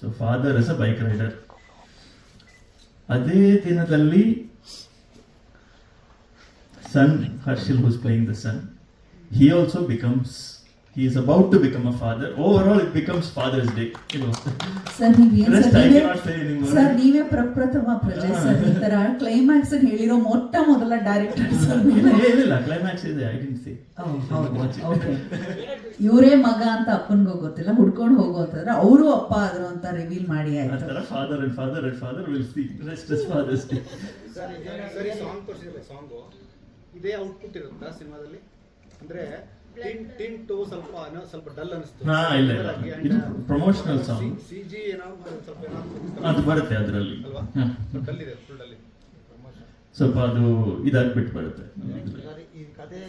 [SPEAKER 1] So father is a bike rider. ಅದೇ ದಿನದಲ್ಲಿ son Harshil who's playing the son, he also becomes, he is about to become a father. Overall it becomes Father's Day.
[SPEAKER 3] Sir ನೀವೇ ಪ್ರಪ್ರಥಮ ಪ್ರಜೆ
[SPEAKER 1] Ah.
[SPEAKER 3] Sir. ಈ ತರ climax ಹೇಳಿರೋ ಮೊಟ್ಟ ಮೊದಲ ಡೈರೆಕ್ಟರ್ ಸರ್.
[SPEAKER 1] ಇಲ್ಲ ಕ್ಲೈಮ್ಯಾಕ್ಸ್ ಇದೆ, ಐ ಡಿಡ್ಂಟ್ ಸೀ.
[SPEAKER 3] ಇವರೇ ಮಗ ಅಂತ ಅಪ್ಪನಿಗೂ ಗೊತ್ತಿಲ್ಲ, ಹುಡ್ಕೊಂಡು ಹೋಗೋಂತಂದ್ರೆ ಅವರು ಅಪ್ಪ ಆದ್ರು ಅಂತ ರಿವೀಲ್ ಮಾಡಿ ಆಯ್ತು.
[SPEAKER 1] ಆ ಥರ father will see rest is father's day.
[SPEAKER 8] ಸರಿ, ಸಾಂಗ್ ತೋರಿಸಿದ್ರೆ ಸಾಂಗು ಇದೇ ಔಟ್ಪುಟ್ ಇರುತ್ತಾ ಸಿನಿಮಾದಲ್ಲಿ? ಅಂದ್ರೆ ಟಿಂಟು ಸ್ವಲ್ಪ ಡಲ್ ಅನಿಸ್ತು.
[SPEAKER 1] ಇಲ್ಲ ಇದು ಪ್ರಮೋಷನಲ್ ಸಾಂಗ್.
[SPEAKER 8] ಸಿಜಿ ಏನಾದ್ರು ಸ್ವಲ್ಪ
[SPEAKER 1] ಅದು ಬರುತ್ತೆ ಅದರಲ್ಲಿ
[SPEAKER 8] ಅಲ್ವಾ? ಡಲ್ ಇದೆ, ಫುಲ್ ಡಲ್ ಇದೆ.
[SPEAKER 1] ಸ್ವಲ್ಪ ಅದು ಇದಾಗ್ಬಿಟ್ಟು ಬರುತ್ತೆ.
[SPEAKER 8] ಈ ಕಥೆ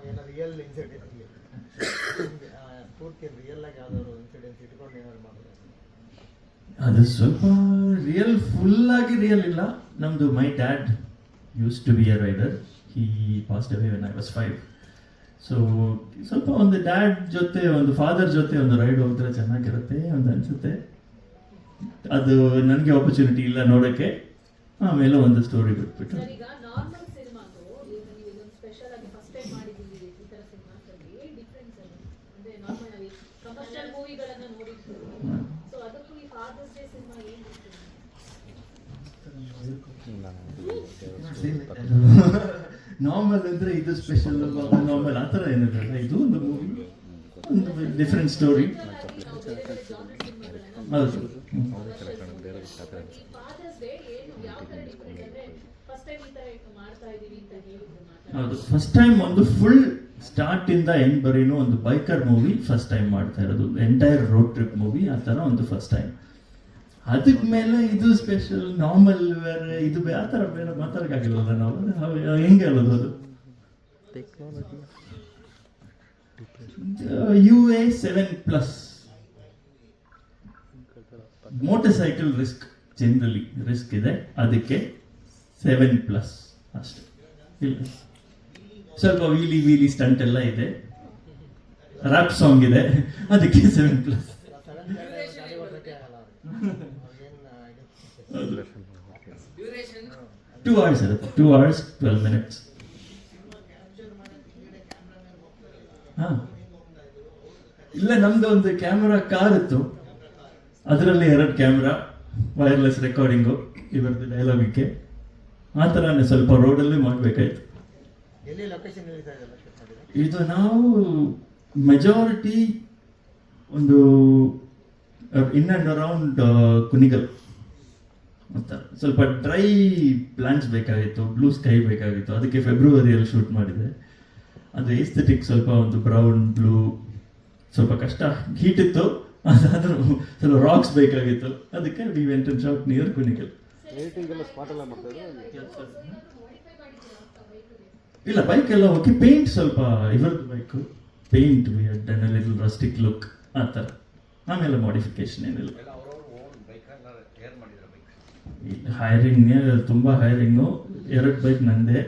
[SPEAKER 8] ಏನೋ ರಿಯಲ್ ಇನ್ಸಿಡೆಂಟ್ ಇಲ್ಲಿ ಪೂರ್ತಿ ರಿಯಲ್ ಆಗಿ ಯಾವ್ದಾದ್ರು ಇನ್ಸಿಡೆಂಟ್ ಇಟ್ಕೊಂಡು ಏನಾದ್ರು ಮಾಡೋದು?
[SPEAKER 1] ಅದು ಸ್ವಲ್ಪ ರಿಯಲ್, ಫುಲ್ ಆಗಿ ರಿಯಲ್ ಇಲ್ಲ. ನಮ್ಮದು my dad used to be a rider. He passed away when I was 5. So ಸ್ವಲ್ಪ ಒಂದು ಡ್ಯಾಡ್ ಜೊತೆ, ಒಂದು ಫಾದರ್ ಜೊತೆ ಒಂದು ರೈಡ್ ಹೋದ್ರೆ ಚೆನ್ನಾಗಿರುತ್ತೆ ಅಂತ ಅನಿಸುತ್ತೆ. ಅದು ನನಗೆ ಆಪರ್ಚುನಿಟಿ ಇಲ್ಲ ನೋಡೋಕ್ಕೆ. ಆಮೇಲೆ ಒಂದು ಸ್ಟೋರಿ ಬಿಟ್ಬಿಟ್ಟು
[SPEAKER 9] ಈಗ ನಾರ್ಮಲ್ ಸಿನಿಮಾಗೂ ಈಗ ನೀವು ಇದೊಂದು ಸ್ಪೆಷಲ್ ಆಗಿ ಫಸ್ಟ್ ಟೈಮ್ ಮಾಡಿದ್ದೀವಿ ಈ ಥರ ಸಿನಿಮಾಸಲ್ಲಿ ಡಿಫ್ರೆನ್ಸ್ ಅದು ಅಂದರೆ ನಾರ್ಮಲ್ ಆಗಿ ಕಮರ್ಷಿಯಲ್ ಮೂವಿಗಳನ್ನು ನೋಡಿರ್ತೀವಿ. ಸೊ ಅದಕ್ಕೂ ಈ ಫಾದರ್ಸ್ ಡೇ ಸಿನಿಮಾ ಏನು
[SPEAKER 1] ನಾರ್ಮಲ್ ಅಂದರೆ ಇದು ಸ್ಪೆಷಲ್, ನಾರ್ಮಲ್ ಆ ಥರ ಏನಿರಲ್ಲ. ಇದು ಒಂದು ಮೂವಿ, ಒಂದು ಡಿಫ್ರೆಂಟ್ ಸ್ಟೋರಿ. ಹೌದು.
[SPEAKER 9] ಫಾದರ್ಸ್ ಡೇ ಏನು ಯಾವ ಥರ ಡಿಫ್ರೆಂಟ್ ಅಂದರೆ ಫಸ್ಟ್ ಟೈಮ್ ಈ ಥರ ಮಾಡ್ತಾ ಇದ್ದೀವಿ ಅಂತ ಹೇಳಿದ್ರು.
[SPEAKER 1] ಹೌದು, ಫಸ್ಟ್ ಟೈಮ್ ಒಂದು ಫುಲ್ ಸ್ಟಾರ್ಟ್ ಇಂದ ಎಂಡ್ ಬರೀನು ಒಂದು ಬೈಕರ್ ಮೂವಿ ಫಸ್ಟ್ ಟೈಮ್ ಮಾಡ್ತಾ ಇರೋದು. ಎಂಟೈರ್ ರೋಡ್ ಟ್ರಿಪ್ ಮೂವಿ ಆ ಥರ ಒಂದು ಫಸ್ಟ್ ಟೈಮ್. ಅದಕ್ಕೆ ಮೇಲೆ ಇದು ಸ್ಪೆಷಲ್, ನಾರ್ಮಲ್ ಬೇರೆ, ಇದು ಆ ಥರ ಬೇರೆ ಮಾತಾಡೋಕ್ಕಾಗಿಲ್ಲಲ್ಲ ನಾವು. ಹೆಂಗೆ ಹೇಳೋದು? ಅದು UA 7+ motor cycle risk, generally risk ಇದೆ, ಅದಕ್ಕೆ 7+ ಅಷ್ಟೇ. ಇಲ್ಲ, ಸ್ವಲ್ಪ ವೀಲಿ ಸ್ಟಂಟ್ ಎಲ್ಲ ಇದೆ, ರ್ಯಾಪ್ ಸಾಂಗ್ ಇದೆ, ಅದಕ್ಕೆ 7+. Two hours ಇರುತ್ತೆ, 2 hours 12 minutes. ಇಲ್ಲ, ನಮ್ದು ಒಂದು ಕ್ಯಾಮ್ರಾ ಕಾರ್ ಇತ್ತು, ಅದರಲ್ಲಿ 2 ಕ್ಯಾಮ್ರಾ, ವೈರ್ಲೆಸ್ ರೆಕಾರ್ಡಿಂಗು, ಇವರದ್ದು ಡೈಲಾಗಿಗೆ. ಆ ಥರನೇ ಸ್ವಲ್ಪ ರೋಡಲ್ಲೇ ಮಾಡಬೇಕಾಯ್ತು.
[SPEAKER 8] ಎಲ್ಲಿ ಲೊಕೇಶನ್ ಎಲ್ಲಿ
[SPEAKER 1] ಇದು ನಾವು ಮೆಜಾರಿಟಿ ಒಂದು ಇನ್ ಆ್ಯಂಡ್ ಅರೌಂಡ್ ಕುಣಿಗಲ್ ಅಂತ. ಸ್ವಲ್ಪ ಡ್ರೈ ಪ್ಲಾಂಟ್ಸ್ ಬೇಕಾಗಿತ್ತು, ಬ್ಲೂ ಸ್ಕೈ ಬೇಕಾಗಿತ್ತು, ಅದಕ್ಕೆ ಫೆಬ್ರವರಿಯಲ್ಲಿ ಶೂಟ್ ಮಾಡಿದೆ. ಅದು ಏಸ್ಥೆಟಿಕ್ ಸ್ವಲ್ಪ ಒಂದು ಬ್ರೌನ್ ಬ್ಲೂ, ಸ್ವಲ್ಪ ಕಷ್ಟ, ಹೀಟ್ ಇತ್ತು. ಅದಾದರೂ ಸ್ವಲ್ಪ ರಾಕ್ಸ್ ಬೇಕಾಗಿತ್ತು, ಅದಕ್ಕೆ we went and shot near Kunigal.
[SPEAKER 5] Spot ಎಲ್ಲ ಮಾಡ್ತಾ
[SPEAKER 1] ಇಲ್ಲ, ಬೈಕ್ ಎಲ್ಲ ಓಕೆ, ಪೇಂಟ್ ಸ್ವಲ್ಪ ಇವರದ್ದು bike paint we had done a little rustic look ಆ ಥರ. ಆಮೇಲೆ ಮಾಡಿಫಿಕೇಶನ್ ಏನಿಲ್ಲ. ಹೈರಿಂಗ್ ತುಂಬ ಹೈರಿಂಗು, 2 ಬೈಕ್ ನಂದೇ,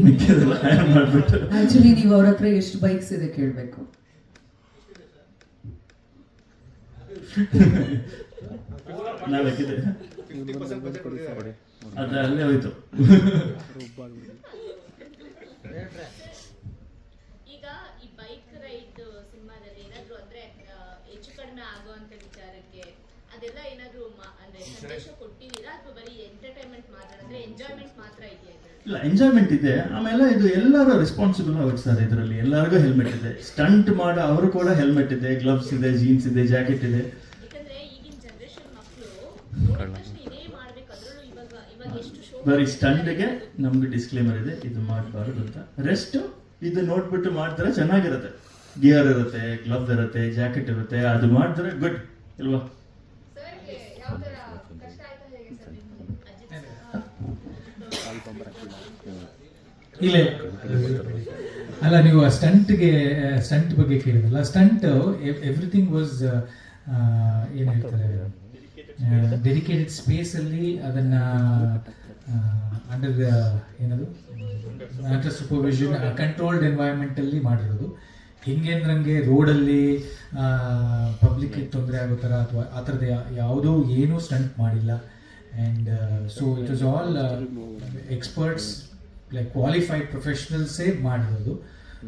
[SPEAKER 1] ಮಿಕ್ಕಿದೆಲ್ಲ ಹೈರ್ ಮಾಡಿಬಿಟ್ಟು.
[SPEAKER 3] ಆಕ್ಚುಲಿ ನೀವು ಅವ್ರ ಹತ್ರ ಎಷ್ಟು ಬೈಕ್ಸ್ ಇದೆ ಕೇಳಬೇಕು.
[SPEAKER 1] ನಾಲ್ಕಿದೆ,
[SPEAKER 8] 50% ಬಜೆಟ್ ಕೊಟ್ಟಿದ್ದಾರೆ.
[SPEAKER 1] ಅದು ಅಲ್ಲೇ ಹೋಯ್ತು.
[SPEAKER 9] ಈಗ ಈ ಬೈಕ್ ರೈಡ್ ಸಿನಿಮಾದಲ್ಲಿ ಏನಾದ್ರು ಅಂದ್ರೆ ಹೆಚ್ಚು ಕಡಿಮೆ ಆಗುವಂತ ವಿಚಾರಕ್ಕೆ ಅದೆಲ್ಲ ಏನಾದ್ರು ಅಂದ್ರೆ ಸಂದೇಶ ಕೊಟ್ಟಿದ್ದೀರಾ ಅಥವಾ ಬರೀ ಎಂಟರ್ಟೈನ್ಮೆಂಟ್ ಮಾತ್ರ, ಅಂದ್ರೆ ಎಂಜಾಯ್ಮೆಂಟ್ ಮಾತ್ರ ಇದೆಯಾ?
[SPEAKER 1] ಇಲ್ಲ, ಎಂಜಾಯ್ಮೆಂಟ್ ಇದೆ. ಆಮೇಲೆ ಇದು ಎಲ್ಲರೂ ರೆಸ್ಪಾನ್ಸಿಬಲ್ ಆಗುತ್ತೆ ಸರ್. ಇದರಲ್ಲಿ ಎಲ್ಲರಿಗೂ ಹೆಲ್ಮೆಟ್ ಇದೆ, ಸ್ಟಂಟ್ ಮಾಡೋ ಅವರು ಕೂಡ ಹೆಲ್ಮೆಟ್ ಇದೆ, ಗ್ಲವ್ಸ್ ಇದೆ, ಜೀನ್ಸ್ ಇದೆ, ಜಾಕೆಟ್ ಇದೆ.
[SPEAKER 9] ಯಾಕಂದ್ರೆ ಈಗಿನ ಜನರೇಷನ್ ಮಕ್ಕಳು ಇದೇ ಮಾಡ್ಬೇಕು, ಅದರಲ್ಲೂ ಇವಾಗ ಎಷ್ಟು ಶೋ
[SPEAKER 1] ಬರೀ ಸ್ಟಂಟ್ಗೆ ನಮ್ಗೆ ಡಿಸ್ಕ್ಲೇಮರ್ ಇದೆ, ಇದು ಮಾಡಬಾರ್ದು ಅಂತ. ರೆಸ್ಟ್ ಇದು ನೋಡ್ಬಿಟ್ಟು ಮಾಡಿದ್ರೆ ಚೆನ್ನಾಗಿರುತ್ತೆ. ಗಿಯರ್ ಇರುತ್ತೆ, ಗ್ಲವ್ಸ್ ಇರುತ್ತೆ, ಜಾಕೆಟ್ ಇರುತ್ತೆ, ಅದು ಮಾಡಿದ್ರೆ ಗುಡ್ ಇಲ್ವಾ?
[SPEAKER 9] ಸರ್ಗೆ ಯಾವ ತರ ಕಷ್ಟ ಆಯ್ತಾ ಹೇಗೆ ಸರ್
[SPEAKER 2] ಇಲ್ಲ ಅಲ್ಲ, ನೀವು ಸ್ಟಂಟ್ ಬಗ್ಗೆ ಕೇಳಿದ್ರಲ್ಲ. ಸ್ಟಂಟ್ ಎವ್ರಿಥಿಂಗ್ ವಾಸ್ ಏನು ಹೇಳ್ತಾರೆ, ಡೆಡಿಕೇಟೆಡ್ ಸ್ಪೇಸಲ್ಲಿ ಅದನ್ನು ಅಂಡರ್ ಏನದು ಅಂಡರ್ ಸೂಪರ್ವಿಷನ್, ಕಂಟ್ರೋಲ್ಡ್ ಎನ್ವೈರ್ಮೆಂಟಲ್ಲಿ ಮಾಡಿರೋದು. ಹಿಂಗೇಂದ್ರಂಗೆ ರೋಡಲ್ಲಿ ಪಬ್ಲಿಕ್ಕಿಗೆ ತೊಂದರೆ ಆಗೋ ಥರ ಅಥವಾ ಆ ಥರದ್ದು ಯಾವುದೂ ಏನೂ ಸ್ಟಂಟ್ ಮಾಡಿಲ್ಲ. And so it was all experts, like qualified ಪ್ರೊಫೆಷನಲ್ಸೇ ಮಾಡಿರೋದು.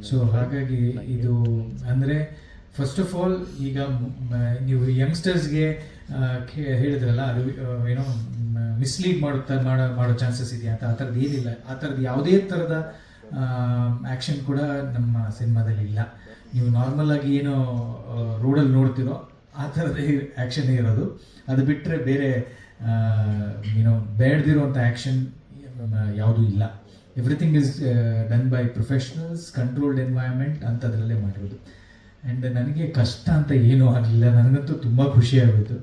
[SPEAKER 2] ಸೊ ಹಾಗಾಗಿ ಇದು ಅಂದರೆ ಫಸ್ಟ್ ಆಫ್ ಆಲ್ ಈಗ ನೀವು ಯಂಗ್ಸ್ಟರ್ಸ್ಗೆ ಹೇಳಿದ್ರಲ್ಲ, ಅದು ಏನೋ ಮಿಸ್ಲೀಡ್ ಮಾಡೋ ಚಾನ್ಸಸ್ ಇದೆಯಾ ಅಂತ. ಆ ಥರದ್ದು ಏನಿಲ್ಲ. ಆ ಥರದ್ದು ಯಾವುದೇ ಥರದ ಆ್ಯಕ್ಷನ್ ಕೂಡ ನಮ್ಮ ಸಿನಿಮಾದಲ್ಲಿ ಇಲ್ಲ. ನೀವು ನಾರ್ಮಲ್ ಆಗಿ ಏನೋ ರೋಡಲ್ಲಿ ನೋಡ್ತಿರೋ ಆ ಥರದ ಆ್ಯಕ್ಷನ್ ಇರೋದು. ಅದು ಬಿಟ್ಟರೆ ಬೇರೆ ಏನೋ ಬೇಡದಿರೋಂಥ ಆ್ಯಕ್ಷನ್ ಯಾವುದೂ ಇಲ್ಲ. Everything is done by professionals, controlled environment ಅಂಥದ್ರಲ್ಲೇ ಮಾಡಿರೋದು. ಆ್ಯಂಡ್ ನನಗೆ ಕಷ್ಟ ಅಂತ ಏನೂ ಆಗಲಿಲ್ಲ, ನನಗಂತೂ ತುಂಬ ಖುಷಿಯಾಗೋಯಿತು.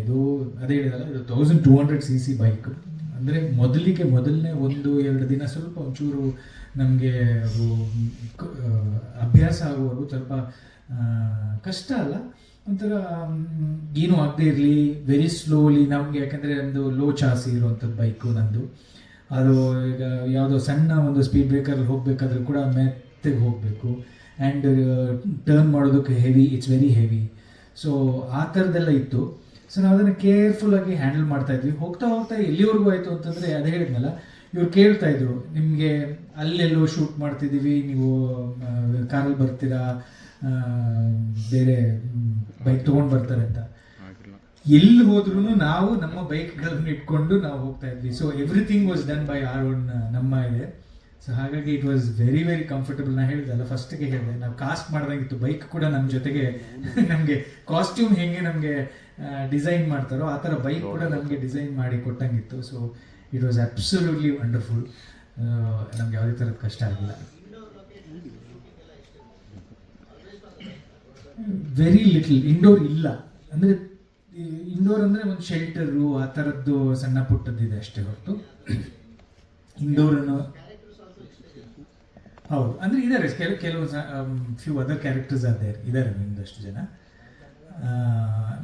[SPEAKER 2] ಇದು ಅದೇ ಹೇಳಿದಲ್ಲ, ಇದು 1200cc ಬೈಕ್. ಅಂದರೆ ಮೊದಲನೇ 1-2 ದಿನ ಸ್ವಲ್ಪ ಒಂಚೂರು ನಮಗೆ ಅದು ಅಭ್ಯಾಸ ಆಗುವವರೆಗೂ ಸ್ವಲ್ಪ ಕಷ್ಟ ಅಲ್ಲ, ಒಂಥರ ಏನೂ ಆಗದೆ ಇರಲಿ, ವೆರಿ ಸ್ಲೋಲಿ ನಮಗೆ, ಯಾಕಂದರೆ ನಮ್ಮದು ಲೋ ಚಾಸಿ ಇರುವಂಥದ್ದು ಬೈಕು ನಂದು. ಅದು ಈಗ ಯಾವುದೋ ಸಣ್ಣ ಒಂದು ಸ್ಪೀಡ್ ಬ್ರೇಕರಲ್ಲಿ ಹೋಗಬೇಕಾದ್ರೂ ಕೂಡ ಮೆತ್ತಗೆ ಹೋಗಬೇಕು, ಆ್ಯಂಡ್ ಟರ್ನ್ ಮಾಡೋದಕ್ಕೆ heavy, it's very heavy. So ಆ ಥರದ್ದೆಲ್ಲ ಇತ್ತು. ಸೊ ನಾವು ಅದನ್ನು ಕೇರ್ಫುಲ್ಲಾಗಿ ಹ್ಯಾಂಡಲ್ ಮಾಡ್ತಾಯಿದ್ವಿ. ಹೋಗ್ತಾ ಎಲ್ಲಿವರೆಗೂ ಆಯಿತು ಅಂತಂದರೆ, ಅದು ಹೇಳಿದ್ನಲ್ಲ, ಇವ್ರು ಕೇಳ್ತಾಯಿದ್ರು, ನಿಮಗೆ ಅಲ್ಲೆಲ್ಲೋ ಶೂಟ್ ಮಾಡ್ತಿದ್ದೀವಿ, ನೀವು ಕಾರಲ್ಲಿ ಬರ್ತೀರಾ, ಬೇರೆ ಬೈಕ್ ತೊಗೊಂಡು ಬರ್ತಾರೆ ಅಂತ. ಎಲ್ಲಿ ಹೋದ್ರೂ ನಾವು ನಮ್ಮ ಬೈಕ್ಗಳನ್ನು ಇಟ್ಕೊಂಡು ನಾವು ಹೋಗ್ತಾ ಇದ್ವಿ. So everything was done by our own, ನಮ್ಮ ಇದೆ. ಸೊ ಹಾಗಾಗಿ it was very very comfortable. ನಾನು ಹೇಳಿದೆಲ್ಲ, ಫಸ್ಟಿಗೆ ಹೇಳಿದೆ, ನಾವು ಕಾಸ್ಟ್ ಮಾಡ್ದಂಗಿತ್ತು. ಬೈಕ್ ಕೂಡ ನಮ್ಮ ಜೊತೆಗೆ ನಮಗೆ ಕಾಸ್ಟ್ಯೂಮ್ ಹೆಂಗೆ ನಮಗೆ ಡಿಸೈನ್ ಮಾಡ್ತಾರೋ ಆ ಥರ ಬೈಕ್ ಕೂಡ ನಮಗೆ ಡಿಸೈನ್ ಮಾಡಿ ಕೊಟ್ಟಂಗಿತ್ತು. So it was absolutely wonderful. ನಮ್ಗೆ ಯಾವುದೇ ಥರದ ಕಷ್ಟ ಆಗಿಲ್ಲ. ವೆರಿ ಲಿಟಲ್ ಇಂಡೋರ್ ಇಲ್ಲ, ಅಂದರೆ ಇಂಡೋರ್ ಅಂದರೆ ಒಂದು ಶೆಲ್ಟರು ಆ ಥರದ್ದು ಸಣ್ಣ ಪುಟ್ಟದ್ದಿದೆ ಅಷ್ಟೇ ಹೊರತು ಇಂಡೋರನ್ನು. ಹೌದು, ಅಂದರೆ ಇದ್ದಾರೆ ಕೆಲವು ಫ್ಯೂ ಅದರ್ ಕ್ಯಾರೆಕ್ಟರ್ಸ್ ಇದ್ದಾರೆ ಒಂದಷ್ಟು ಜನ.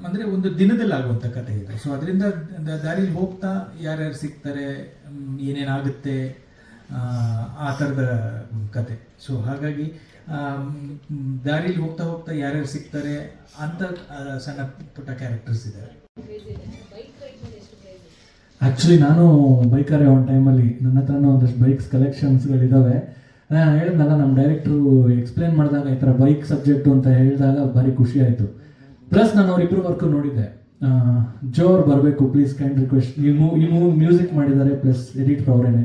[SPEAKER 2] ಅಂದರೆ ಒಂದು ದಿನದಲ್ಲಿ ಆಗುವಂಥ ಕಥೆ ಇದೆ. ಸೊ ಅದರಿಂದ ದಾರಿಲಿ ಹೋಗ್ತಾ ಯಾರ್ಯಾರು ಸಿಗ್ತಾರೆ, ಏನೇನಾಗುತ್ತೆ, ಆ ಥರದ ಕತೆ. ಸೊ ಹಾಗಾಗಿ ದಾರಿಲಿ ಹೋಗ್ತಾ ಯಾರ್ಯಾರು ಸಿಗ್ತಾರೆ ಅಂತ ಸಣ್ಣ ಪುಟ್ಟ ಕ್ಯಾರೆಕ್ಟರ್ಸ್ ಇದ್ದಾರೆ.
[SPEAKER 10] ಆ್ಯಕ್ಚುಲಿ ನಾನು ಬೈಕರೇ ಒಂದು ಟೈಮಲ್ಲಿ ನನ್ನ ಹತ್ರನೂ ಒಂದಷ್ಟು ಬೈಕ್ಸ್ ಕಲೆಕ್ಷನ್ಸ್ಗಳಿದ್ದಾವೆ. ನಾನು ಹೇಳಿದ್ನಲ್ಲ, ನಮ್ಮ ಡೈರೆಕ್ಟ್ರು ಎಕ್ಸ್ಪ್ಲೇನ್ ಮಾಡಿದಾಗ ಈ ಥರ ಬೈಕ್ ಸಬ್ಜೆಕ್ಟು ಅಂತ ಹೇಳಿದಾಗ ಭಾರಿ ಖುಷಿ ಆಯಿತು. ಪ್ಲಸ್ ನಾನು ಅವರಿಬ್ಬರು ವರ್ಕು ನೋಡಿದ್ದೆ. ಜೋ ಅವ್ರು ಬರಬೇಕು ಪ್ಲೀಸ್, ಕೈಂಡ್ ರಿಕ್ವೆಸ್ಟ್. ಈ ಮ್ಯೂಸಿಕ್ ಮಾಡಿದ್ದಾರೆ, ಪ್ಲಸ್ ಎಡಿಟರ್ ಅವರೇನೆ.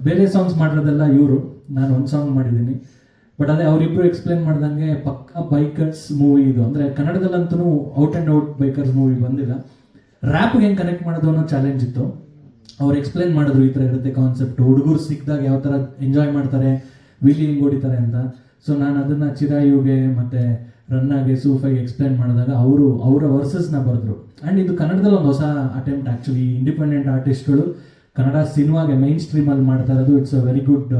[SPEAKER 10] ಬೇರೆ ಸಾಂಗ್ಸ್ ಮಾಡಿರೋದೆಲ್ಲ ಇವರು, ನಾನು ಒಂದು ಸಾಂಗ್ ಮಾಡಿದ್ದೀನಿ. ಬಟ್ ಅದೇ ಅವರಿಬ್ಬರು ಎಕ್ಸ್ಪ್ಲೇನ್ ಮಾಡ್ದಂಗೆ ಪಕ್ಕ ಬೈಕರ್ಸ್ ಮೂವಿ ಇದು. ಅಂದರೆ ಕನ್ನಡದಲ್ಲಂತೂ out and out bikers movie ಬಂದಿಲ್ಲ. ರ್ಯಾಪ್ಗೆ ಹೆಂಗೆ ಕನೆಕ್ಟ್ ಮಾಡೋದು ಅನ್ನೋ ಚಾಲೆಂಜ್ ಇತ್ತು. ಅವ್ರು ಎಕ್ಸ್ಪ್ಲೇನ್ ಮಾಡಿದ್ರು, ಈ ಥರ ಇರುತ್ತೆ ಕಾನ್ಸೆಪ್ಟ್, ಹುಡುಗರು ಸಿಕ್ಕಿದಾಗ ಯಾವ ಥರ ಎಂಜಾಯ್ ಮಾಡ್ತಾರೆ, ವೀಲಿ ಹೆಂಗೆ ಹೊಡಿತಾರೆ ಅಂತ. ಸೊ ನಾನು ಅದನ್ನು ಚಿರಾಯುಗೆ ಮತ್ತು ರನ್ನಾಗೆ ಸೂಫಾಗೆ ಎಕ್ಸ್ಪ್ಲೇನ್ ಮಾಡಿದಾಗ ಅವರ ವರ್ಸಸ್ನ ಬರೆದ್ರು. ಆ್ಯಂಡ್ ಇದು ಕನ್ನಡದಲ್ಲಿ ಒಂದು ಹೊಸ ಅಟೆಂಪ್ಟ್. ಆ್ಯಕ್ಚುಲಿ ಇಂಡಿಪೆಂಡೆಂಟ್ ಆರ್ಟಿಸ್ಟ್ಗಳು ಕನ್ನಡ ಸಿನಿಮಾಗೆ ಮೈನ್ ಸ್ಟ್ರೀಮಲ್ಲಿ ಮಾಡ್ತಾ ಇರೋದು ಇಟ್ಸ್ ಅ ವೆರಿ ಗುಡ್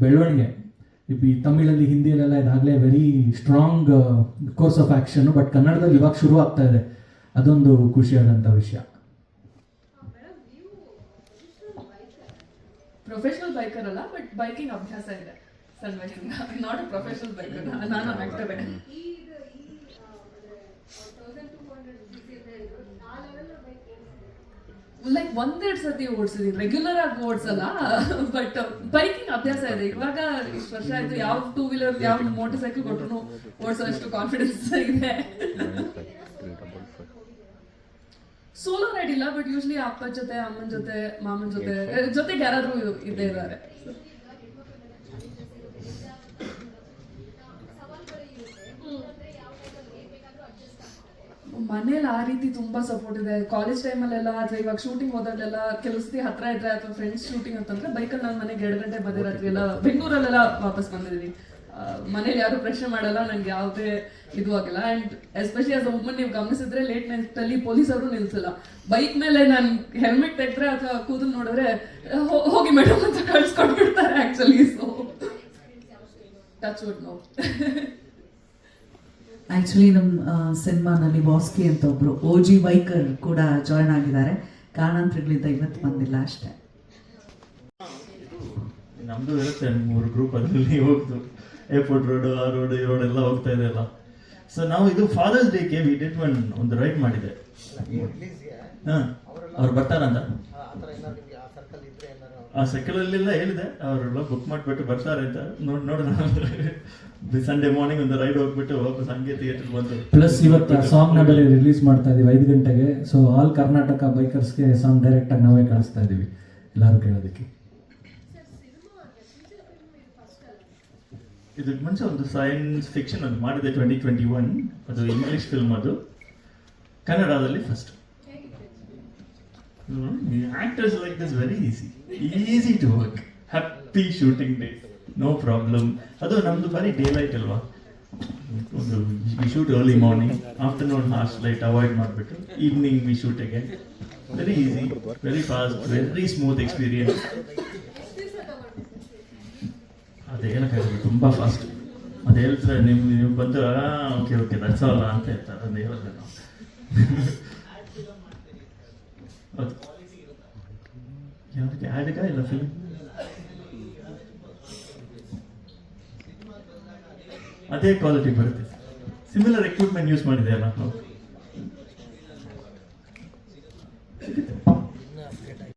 [SPEAKER 10] ಬೆಳವಣಿಗೆ. ಈ ತಮಿಳಲ್ಲಿ, ಹಿಂದಿಯಲ್ಲೆಲ್ಲ ಇದಾಗಲೇ very strong course of action, but ಕನ್ನಡದಲ್ಲಿ ಇವಾಗ ಶುರು ಆಗ್ತಾ ಇದೆ. ಅದೊಂದು ಖುಷಿಯಾದಂಥ ವಿಷಯ.
[SPEAKER 6] ಪ್ರೊಫೆಷನಲ್ ಬೈಕರ್ ಅಲ್ಲ, ಬಟ್ ಬೈಕಿಂಗ್ ಅಭ್ಯಾಸ ಇದೆ ಸಣ್ಣ ವಯಸ್ಸಿಂದ. ನಾಟ್ ಅ ಪ್ರೊಫೆಷನಲ್ ಬೈಕರ್, ನಾನು ಆಕ್ಟರ್. ಲೈಕ್ 1-2 ಸತಿ ಓಡಿಸಿದೀನಿ, ರೆಗ್ಯುಲರ್ ಆಗಿ ಓಡಿಸಲ್ಲ, ಬಟ್ ಬೈಕಿಂಗ್ ಅಭ್ಯಾಸ ಇದೆ. ಇವಾಗ ಇಷ್ಟು ವರ್ಷ ಆಯ್ತು, ಯಾವ 2 ವೀಲರ್ ಯಾವ ಮೋಟರ್ ಸೈಕಲ್ ಕೊಟ್ಟರು ಓಡಿಸೋಷ್ಟು ಕಾನ್ಫಿಡೆನ್ಸ್ ಇದೆ. ಸೋಲೋ ರೈಡ್ ಇಲ್ಲ, ಬಟ್ ಯೂಶ್ಲಿ ಅಪ್ಪ ಜೊತೆ, ಅಮ್ಮನ ಜೊತೆ, ಮಾಮನ ಜೊತೆಗೆ ಯಾರಾದ್ರೂ ಇದ್ದೇ ಇದ್ದಾರೆ. ಮನೇಲಿ ಆ ರೀತಿ ತುಂಬಾ ಸಪೋರ್ಟ್ ಇದೆ. ಕಾಲೇಜ್ ಟೈಮಲ್ಲೆಲ್ಲ ಅಥವಾ ಇವಾಗ ಶೂಟಿಂಗ್ ಹೋದಾಗಲೆಲ್ಲ ಕೆಲವು ಸತಿ ಹತ್ರ ಇದ್ರೆ ಅಥವಾ ಫ್ರೆಂಡ್ಸ್ ಶೂಟಿಂಗ್ ಅಂತಂದ್ರೆ ಬೈಕಲ್ಲಿ ನಾನು ಮನೆಗೆ 2 ಗಂಟೆ ಮಧ್ಯರಾತ್ರಿ ಎಲ್ಲ ಬೆಂಗಳೂರಲ್ಲೆಲ್ಲ ವಾಪಸ್ ಬಂದಿದ್ದೀನಿ. ಮನೇಲಿ ಯಾರು ಪ್ರಶ್ನೆ ಮಾಡಲ್ಲ, ನಂಗೆ ಯಾವುದೇ ಇದು ಆಗಿಲ್ಲ. And especially as a woman ನೀವು ಗಮನಿಸಿದ್ರೆ ಲೇಟ್ ನೈಟಲ್ಲಿ ಪೊಲೀಸವರು ನಿಲ್ಸಲ್ಲ. ಬೈಕ್ ಮೇಲೆ ನಾನು ಹೆಲ್ಮೆಟ್ ತೆಗೆದ್ರೆ ಅಥವಾ ಕೂದಲು ನೋಡಿದ್ರೆ ಹೋಗಿ ಮೇಡಮ್ ಅಂತ ಕಳ್ಸ್ಕೊಟ್ಬಿಡ್ತಾರೆ actually. So touch wood no.
[SPEAKER 3] Actually ನಮ್ಮ ಸಿನಿಮಾನಲ್ಲಿ ಬಾಸ್ಕಿ ಅಂತ ಒಬ್ಬರು OG ಬೈಕರ್ ಕೂಡ ಜಾಯ್ನ್ ಆಗಿದ್ದಾರೆ. ಕಾರಣಾಂತರಗಳಿಂದ ಇವತ್ತು ಬಂದಿಲ್ಲ ಅಷ್ಟೇ.
[SPEAKER 1] ನಮ್ಮದು ಇರುತ್ತೆ 3 ಗ್ರೂಪ್, ಅದರಲ್ಲಿ ಹೋಗ್ತು ಏರ್ಪೋರ್ಟ್ ರೋಡು, ಆ ರೋಡು, ಈ ರೋಡ್ ಎಲ್ಲ ಹೋಗ್ತಾ ಇದೆಯಲ್ಲ. ಸೊ ನಾವು ಇದು ಫಾದರ್ಸ್ ಡೇಗೆ ವಿ ಡಿಡ್ ಒಂದು ರೈಡ್ ಮಾಡಿದೆ. ಹಾಂ, ಅವ್ರು ಬರ್ತಾರಂತ ಆ ಸರ್ಕಲಲ್ಲೆಲ್ಲ ಹೇಳಿದೆ, ಅವರೆಲ್ಲ ಬುಕ್ ಮಾಡಿಬಿಟ್ಟು ಬರ್ತಾರೆ ಅಂತ. ನೋಡೋಣ ಸಂಡೇ ಮಾರ್ನಿಂಗ್ ಒಂದು ರೈಡ್ ಹೋಗ್ಬಿಟ್ಟು ವಾಪಸ್ ಹಂಗೆ ಥಿಯೇಟರ್ ಬಂತು.
[SPEAKER 10] ಪ್ಲಸ್ ಇವತ್ತು ಆ ಸಾಂಗ್ನ ಬೇರೆ ರಿಲೀಸ್ ಮಾಡ್ತಾ ಇದೀವಿ 5 ಗಂಟೆಗೆ. ಸೊ ಆಲ್ ಕರ್ನಾಟಕ ಬೈಕರ್ಸ್ಗೆ ಸಾಂಗ್ ಡೈರೆಕ್ಟಾಗಿ ನಾವೇ ಕಳಿಸ್ತಾ ಇದ್ದೀವಿ ಎಲ್ಲರೂ ಕೇಳೋದಕ್ಕೆ.
[SPEAKER 1] ಇದು ಮುಂಚೆ ಒಂದು ಸೈನ್ಸ್ ಫಿಕ್ಷನ್ ಒಂದು ಮಾಡಿದೆ 2021, ಅದು ಇಂಗ್ಲಿಷ್ ಫಿಲ್ಮ್, ಅದು ಕನ್ನಡದಲ್ಲಿ first. Actors like this very easy to work, happy shooting days, no problem. ಅದು ನಮ್ದು ಬರೀ ಡೇ ಲೈಟ್ ಅಲ್ವಾ, ಒಂದು we shoot early morning, afternoon harsh light avoid ಮಾಡಿಬಿಟ್ಟು evening we shoot again. Very easy, very fast, very smooth experience. ಅದೇನಕ್ಕಾಗಲ್ಲ, ತುಂಬ fast. ಅದು ಹೇಳ್ತಾರೆ ನೀವು ಬಂದು ಓಕೆ ಓಕೆ ದಟ್ಸ್ ಆಲ್ ಅಂತ ಹೇಳ್ತಾರೆ, ಅದನ್ನು ಹೇಳಿದ್ರೆ ನಾವು ಯಾವ್ದಕ್ಕೆ ಆ್ಯಡ್ಗ ಇಲ್ಲ ಫಿಲ್ಮ್, ಅದೇ ಕ್ವಾಲಿಟಿ ಬರುತ್ತೆ. ಸಿಮಿಲರ್ ಎಕ್ವಿಪ್ಮೆಂಟ್ ಯೂಸ್ ಮಾಡಿದೆ ಅಲ್ಲ ನಾವು.